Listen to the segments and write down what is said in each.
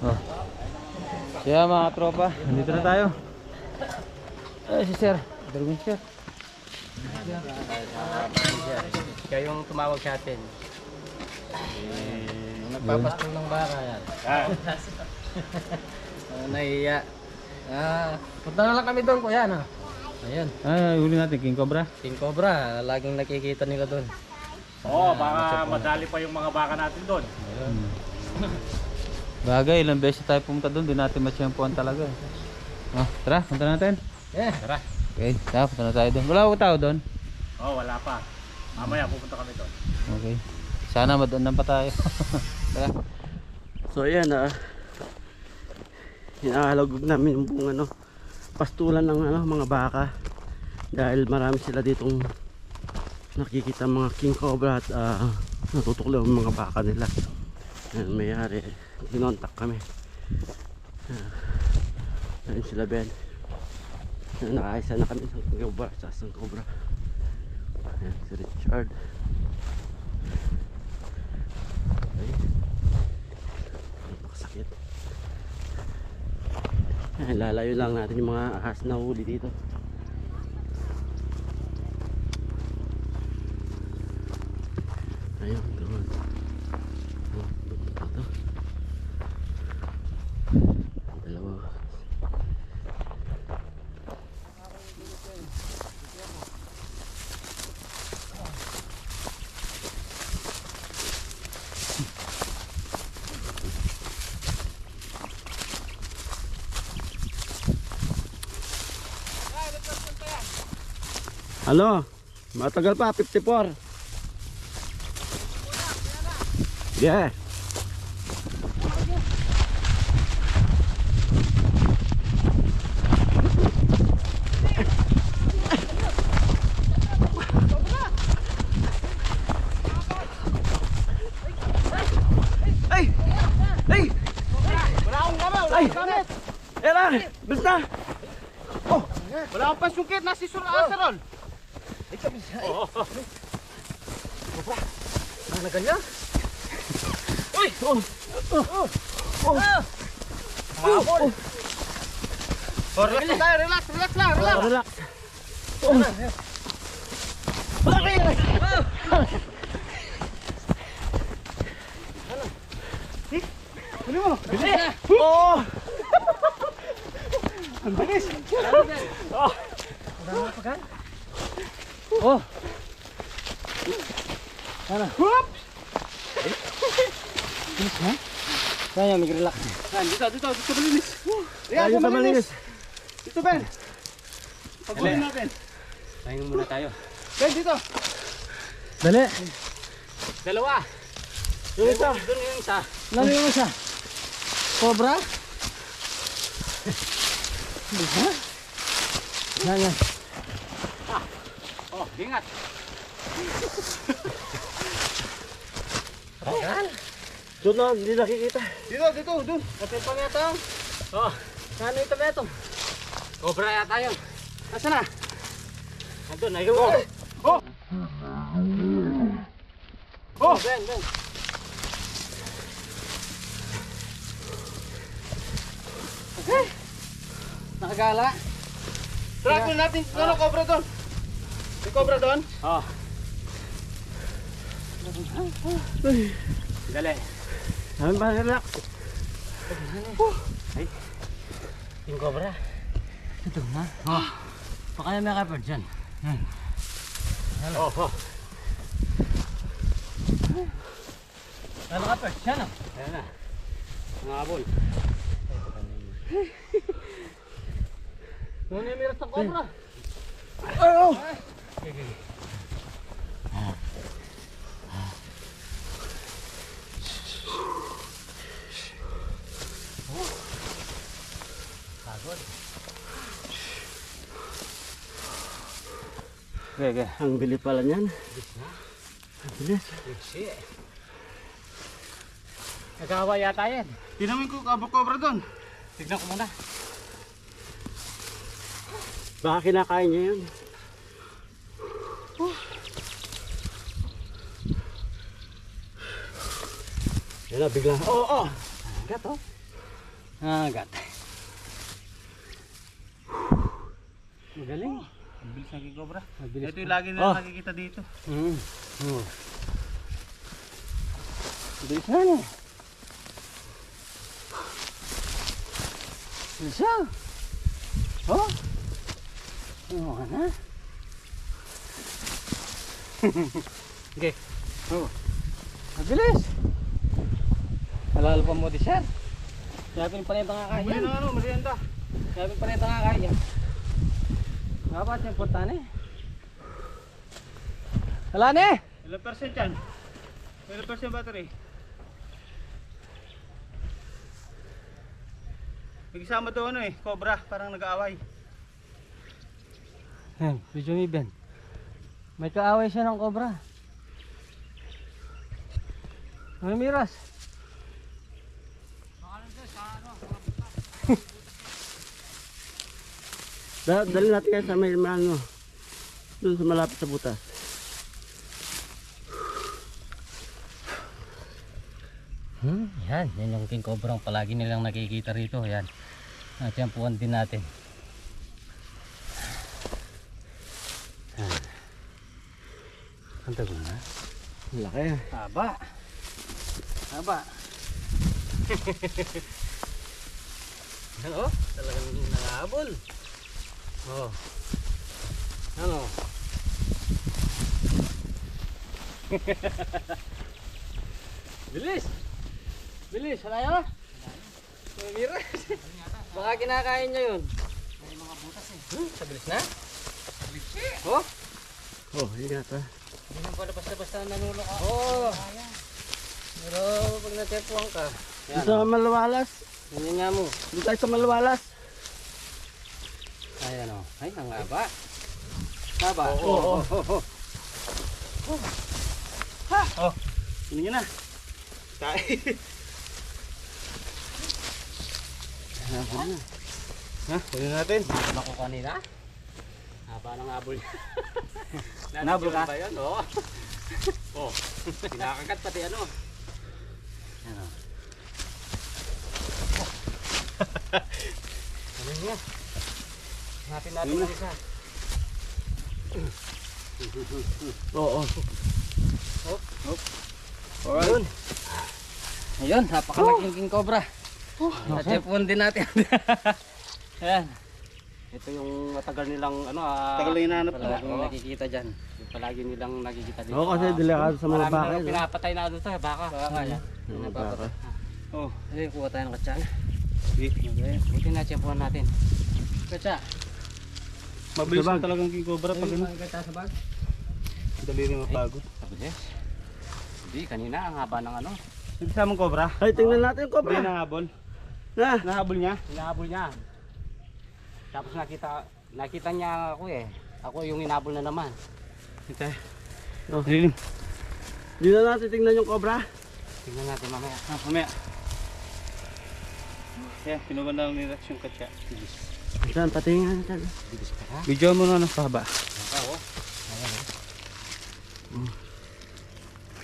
Oh. Kaya mga tropa, nandito na tayo. Ay, si Sir. Darwin, Sir. Siya yung tumawag sa atin. Nagpapasko ng baka yan. Nahiya. Punta na lang kami doon, kuya, no? Ayun. Ay, huli natin, King Cobra. King Cobra, laging nakikita nila doon. Oo, baka madali pa yung mga baka natin doon. Bagay, ilang beses tayo pumunta doon, di natin masyampuan talaga. Oh, tara, punta natin. Yeah. Tara. Okay, tara, punta na tayo doon. Wala ko tao doon. Oo, wala pa. Mamaya pupunta kami doon. Okay. Sana madaanan pa tayo. Tara. So ayan hinahalagog namin yung buong pastulan ng mga baka dahil marami sila ditong nakikita mga king cobra at natutuklaw yung mga baka nila. Ayan, mayari kinontak kami. Ayan sila Ben. Nakaisa na kami sa cobra sa cobra. Ayan si Richard. Okay. Napakasakit. Ayan, lalayo lang natin yung mga ahas na huli dito. Ayun, doon. Oh, doon ito. Dalawa. Ano? Matagal pa, 54. Yeah. Ay! Ay! Wala akong gamit, wala akong gamit. Era! Basta! Oh! Wala akong pasungkit na si Sur Asaron. Ano ganyan? Uy! Oh! Habol! Relax lang tayo, relax lang, relax! Relax! Oh! Malaki! Ano mo? Bilis! Oh! Ang bilis! Oh! Marami pa kan? Oh! Ano? Whoop! Kaya mag-relax. Dito malinis. Relax, Dito malinis. Dito, Ben! Pagpulin natin. Pahinga muna tayo. Ben, dito. Dali. Dalawa! Yung isa. Doon yung isa. Lalo yung isa. Cobra? Yan. Oh, ingat! Doon na, hindi nakikita. Dito, doon. Kasi pa nga ito. Oh, saan ito ba ito? Cobra yata yun. Nasaan na? Andun, ayun. Oh! Oh! Ben. Nakagala. Track natin, cobra doon. May cobra doon? Oh. Dali. Sabi ba, relax. Ay. Yung cobra. Ito na. Oh. Baka may kapag dyan. Yan. Oh. Ano kapag dyan oh. Ayan na. Mga abol. Ano yung miras ng cobra? Oh! Okay. Pagod. Okay. Ang bilis pala niyan. Ang bilis. Shit. Nagawa yata yan. Tinamin ko cobra doon. Tignan ko muna. Baka kinakain niya yun. Yan na, bigla. Oo! Gat oh. Gat. Magaling. Ang bilis ng king cobra. Mabilis Ito yung pa. lagi na nakikita dito. Bilis na niya. Isa. Oh. Ano na? Okay. Oh. Mabilis. Halal pa mo di sir. Sabi pa rin nga kaya. Ano ano, merienda. Sabi pa rin nga kaya. Dapat yung punta ni. Hala ni. Ilang percent yan? Ilang percent battery? May kasama to ano eh, cobra, parang nag-aaway. Yan, video ni Ben. May kaaway siya ng cobra. May miras. Dali natin kayo sa may ano, doon sa malapit sa butas. Yan yung king cobra ang palagi nilang nakikita rito. Yan. Natiyampuan din natin. Ang tago na. Laki. Haba. Haba. Yan oh, talagang nangahabol. Oh. Ano? Bilis. Bilis, wala yun? May miras. Baka kinakain niya yun. May mga butas eh. Sa bilis na? Bilis eh. Oh. Oh, yun yata. Hindi nang pala basta-basta nanulo ka. Oo. Pero pag natepuan ka. Yan. Sa Malawalas. Yan nga mo. Doon tayo sa Malawalas. Ayan o. Ay, ang haba. Haba. Oo. Ha! Oh, hindi na. Tayo. Ha, kunin natin. Haba ko kanina. Haba ng habol. Nabol ka? Ba yan? Oo. Oh. Kinakagat pati ano. Ano. Ano niya? Hanapin natin ang isa. Oo. Ayun. Ayun, napakalaking king cobra. Natepon din natin. Ayan. Ito yung matagal nilang ano Tagal na hinahanap ko. palaging nakikita dyan. Yung palagi nilang nakikita dito. Oo, kasi delikado sa mga Marami baka. na pinapatay na doon sa baka. Baka yan. Mga baka. Oh, Ayun, kuha tayo ng katsa. sige. Okay, buti na tiyempuan natin. Katsa. Mabilis Sa bag. na talagang king cobra pag ano. Katsa sa bag. Dali rin mapagod. Mabilis. Hindi, kanina ang haba ng ano. Hindi samang cobra. Ay, tingnan natin yung Hindi cobra. nahabol. Na. Nahabol niya. Hinahabol niya. Tapos nakita niya ako eh. Ako yung hinabol na naman. Ito. Oh. Dilim. Di na natin tingnan yung cobra. Tingnan natin mamaya. Ah, mamaya. Yeah, pinuban na lang ni Rex yung katsa. Saan, patingin natin. Bilis pa ha? Video mo na ng pahaba. Oo. Ayan oh.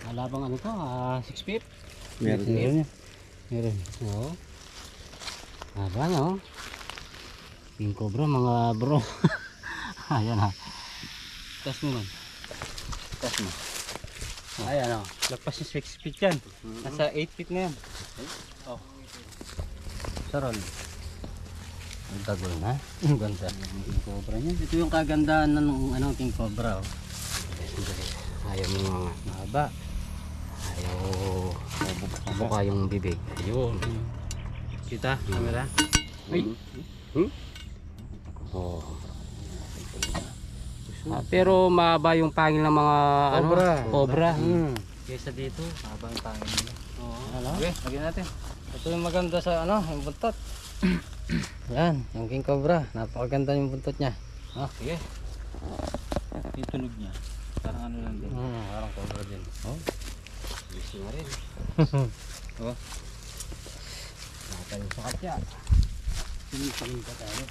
Malabang ano to? 6 feet? Meron Meron din. niya. Meron. Oo. Haba na oh. King cobra mga bro. Ayan ha. Test mo man. Test mo. Ayan oh. Lagpas yung 6 feet yan. Nasa 8 feet na yan. Oh. Sarol. Ang tagol na. Ang ganda ng king cobra niya. Ito yung kagandahan ng ano, king cobra. Oh. Ayaw mo mga mahaba. Ayaw mabuka yung bibig. Ayun. Kita, camera. Ay. Oh. Pero mahaba yung pangil ng mga Cobra. ano, cobra. Kaysa dito, mahaba yung pangil nila. Ano? Okay, lagyan natin. Ito yung maganda sa ano, yung buntot. Yan, yung king cobra. Napakaganda yung buntot niya. Ah, sige. Yung tunog niya. Parang ano lang din. Parang cobra din. Oh. Busy na rin. Oh. Nakatayo sa katya. Sinisangin pa tayo.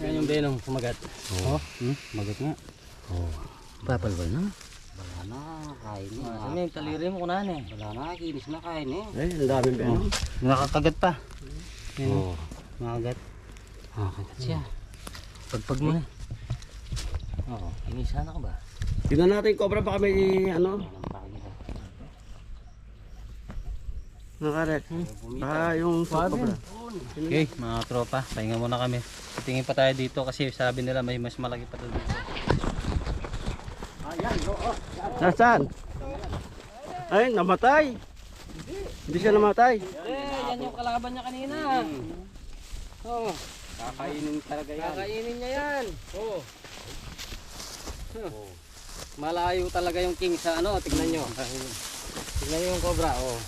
Yan yung benong kumagat. Oh. Magat nga. Oh. Papalwal na. Wala na, kain na. Ano yung taliri mo kunahan eh. Wala na, kinis na kain eh. Ang dami pa. Oh. Nakakagat pa. Oo. Nakakagat. Nakakagat siya. Pagpag mo na. Oo, inisa na ka ba? Tingnan natin cobra baka may ano. Nakarek. Yung cobra. Okay, mga tropa, pahinga muna kami. Titingin pa tayo dito kasi sabi nila may mas malaki pa doon. Nasaan? Ay, namatay. Hindi siya namatay. Yan yung kalaban niya kanina. Oh. Kakainin talaga yan. Kakainin niya yan. Oh. Malayo talaga yung king sa ano, tignan nyo. Tignan nyo yung cobra, oh.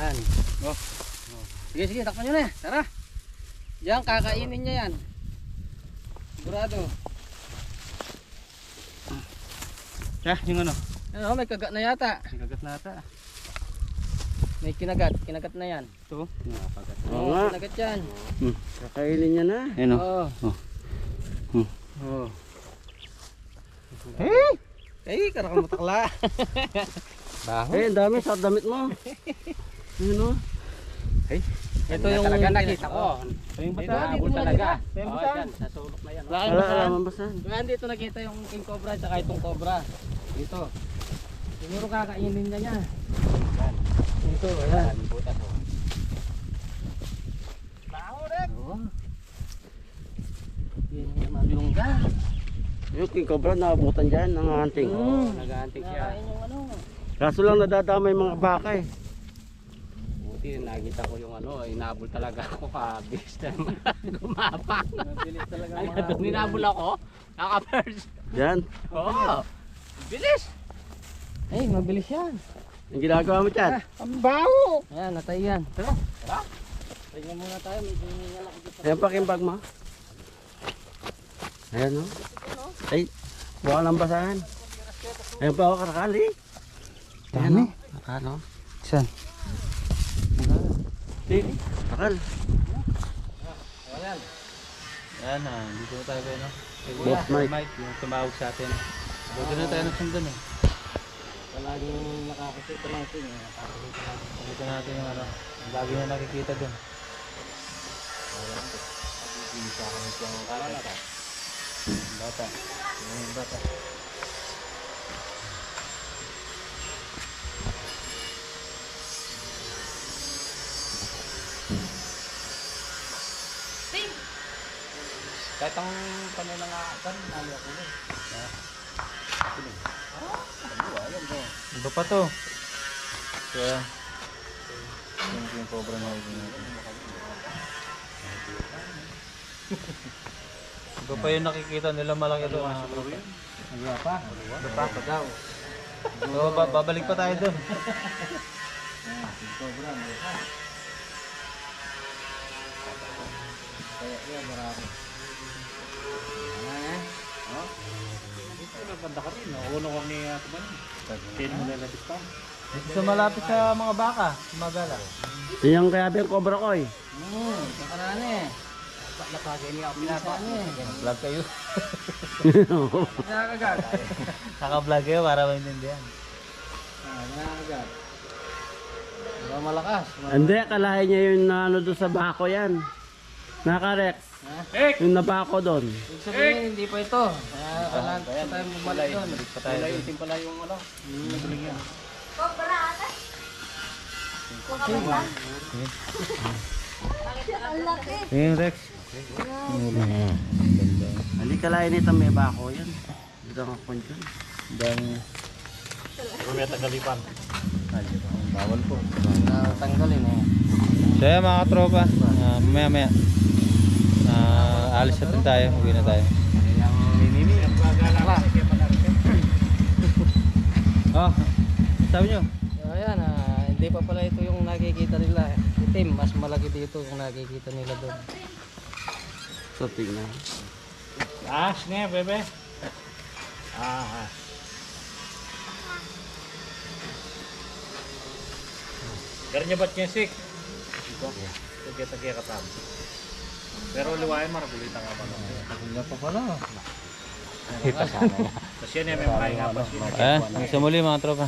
Yan. Oh. Sige, sige, takpan nyo na. Tara. Yan, kakainin niya yan. Sigurado. Yung ano? Ano, may kagat na yata. Kagat na ata. May kinagat na yan. Ito. Oo nga. Kinagat yan. Kakainin niya na. Ayun o. Oo. Oh. Hey, karakal mo takla. Baho. Eh, ang dami sa damit mo. Ano? Ito yung talaga nakita ko. Yung Dito, dito talaga. Yung Oh, basahan. yan, sa sulok na yan. Wala, mabasan. Kaya dito nakita yung king cobra at itong cobra. Dito. Siguro kakainin na niya. Dito, ayan. Butas oh. Baho rin. Oo. Yan yung malungga. Yung king cobra nakabutan dyan, nanganting. Nag-aantik siya. Nakain yung ano. Kaso lang nadadamay mga baka eh. Buti nakita ko yung ano, inabol talaga ako kabis naman. Gumapak. Mabilis talaga. Ay, doon inabol ako. Naka-first. Yan. Oo. Bilis. Ay, mabilis yan. Yung ginagawa mo dyan. Ang baho. Ayan, natay yan. Tara. Tara. Tingnan muna tayo. Medyo nalaki dito. Ayan pa yung bag mo. Ayan o. Ay, buka ng basahan. Ayan pa ako karakali. Ayan o. Akal o. Saan? Akal. Ayan. Yan na, dito tayo kayo no? Boss Mike. Yung tumawag sa atin. Dito na tayo nasundan eh. Palaging nakakasita lang ito. Nakakasita lang. Dito natin yung ano, lagi na nakikita dun. Bata. Yung bata. Kahit ang pananangakan, nalo ako na. Iba pa to. Kaya, yung cobra na huwag natin. Iba pa yung nakikita nila malaki doon. Ano pa? Iba pa daw. So, babalik pa tayo doon. Kaya yan, marami. Ito nagkanda ka rin. Uno ko ni Ate Bani. Kaya mo lalabis pa. So, malapit sa mga baka, sumagala. Yan kaya yung cobra ko eh. Nakaraan eh. Napagay niya ako pinapa. Vlog kayo. Nakakagat. Naka-vlog kayo para maintindihan. Nakakagat. Diba malakas? Hindi, kalahin niya yung ano doon sa bako yan. Nakarex. Yung nabako doon. Ibig sabihin, hindi pa ito. Kailangan pa tayo bumalik doon. Pa tayo doon. Itim pala yung ano. Nagaling yan. Yung Rex. Hindi kalahin nito may bako yan. Dito ang akon dyan. Dami. May tagalipan. Bawal po. Tanggalin eh. So yan mga katropa, maya alis na din tayo, uwi na tayo. Oh, sabi nyo? Ayan, hindi pa pala ito yung nakikita nila. Itim, mas malaki dito yung nakikita nila doon. So tingnan. Ash ne, bebe. Ganyan ba't niya sik? Ito. Tagya katam. Pero liwain marabulitan nga pa. Tagal pa pala. Tapos yan, may mga nga pa siya. Sa muli mga tropa.